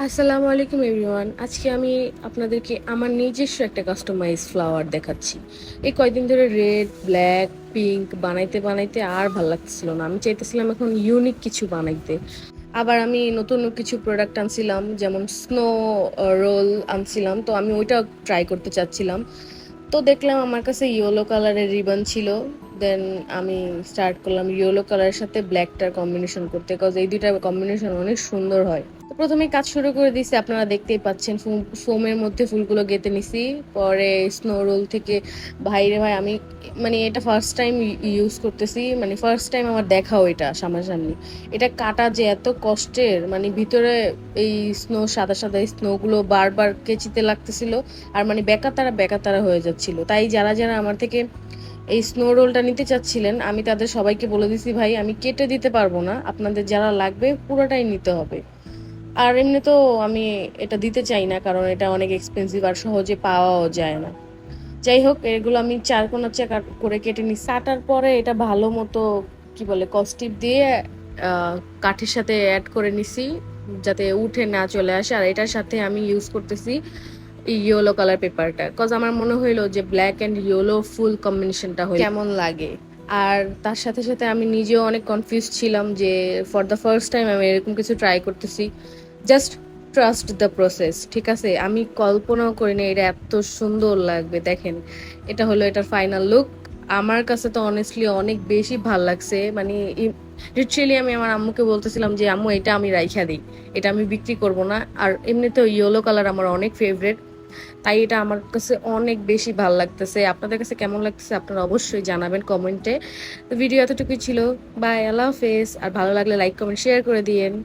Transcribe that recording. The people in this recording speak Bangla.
আসসালামু আলাইকুম এভরিওয়ান। আজকে আমি আপনাদেরকে আমার নিজস্ব একটা কাস্টমাইজ ফ্লাওয়ার দেখাচ্ছি। এই কয়দিন ধরে রেড, ব্ল্যাক, পিঙ্ক বানাইতে বানাইতে আর ভাল লাগতেছিল না। আমি চাইতেছিলাম এখন ইউনিক কিছু বানাইতে। আবার আমি নতুন কিছু প্রোডাক্ট আনছিলাম, যেমন স্নো রোল আনছিলাম, তো আমি ওইটাও ট্রাই করতে চাচ্ছিলাম। তো দেখলাম আমার কাছে ইয়েলো কালারের রিবন ছিল। দেন আমি স্টার্ট করলাম ইয়েলো কালারের সাথে ব্ল্যাকটার কম্বিনেশন করতে, কজ এই দুইটা কম্বিনেশন অনেক সুন্দর হয়। তো প্রথমে কাজ শুরু করে দিয়েছি, আপনারা দেখতেই পাচ্ছেন ফোমের মধ্যে ফুলগুলো গেঁথে নিছি। পরে স্নো রোল থেকে ভাইরে ভাই আমি মানে এটা ফার্স্ট টাইম ইউজ করতেছি, মানে ফার্স্ট টাইম আমার দেখাও এটা সামনাসামনি। এটা কাটা যে এত কষ্টের, মানে ভিতরে এই সাদা সাদা স্নোগুলো বারবার কেচিতে লাগতেছিল। আর মানে বেকাতারা বেকাতারা হয়ে যাচ্ছিল। তাই যারা যারা আমার থেকে এই স্নো রোলটা নিতে চাচ্ছিলেন, আমি তাদের সবাইকে বলে দিছি, ভাই আমি কেটে দিতে পারবো না, আপনাদের যারা লাগবে পুরোটাই নিতে হবে। আর এমনি তো আমি এটা দিতে চাই না, কারণ এটা অনেক এক্সপেন্সিভ আর সহজে পাওয়াও যায় না। যাই হোক, এগুলো আমি চার কোনা চেক করে কেটে নিই। কাটার পরে এটা ভালো মতো কি বলে কস্টিপ দিয়ে কাঠের সাথে অ্যাড করে নিছি, যাতে উঠে না চলে আসে। আর এটার সাথে আমি ইউজ করতেছি ইয়েলো কালার পেপারটা, কজ আমার মনে হইলো যে ব্ল্যাক অ্যান্ড ইয়েলো ফুল কম্বিনেশনটা হইলে কেমন লাগে। আর তার সাথে সাথে আমি নিজেও অনেক কনফিউজ ছিলাম যে ফর দ্য ফার্স্ট টাইম আমি এরকম কিছু ট্রাই করতেছি। জাস্ট ট্রাস্ট দ্য প্রসেস, ঠিক আছে? আমি কল্পনাও করিনি এটা এত সুন্দর লাগবে। দেখেন, এটা হলো এটার ফাইনাল লুক। আমার কাছে তো অনেস্টলি অনেক বেশি ভাল লাগছে। মানে লিটারেলি আমি আমার আম্মুকে বলতেছিলাম যে আম্মু এটা আমি রাইখা দিই, এটা আমি বিক্রি করব না। আর এমনিতেও ইয়েলো কালার আমার অনেক ফেভারেট, তাই এটা আমার কাছে অনেক বেশি ভাল লাগতেছে। আপনাদের কাছে কেমন লাগতেছে আপনারা অবশ্যই জানাবেন কমেন্টে। তো ভিডিও এতটুকুই ছিল। বাই, আল্লাহ হাফেজ। আর ভালো লাগলে লাইক কমেন্ট শেয়ার করে দিয়েন।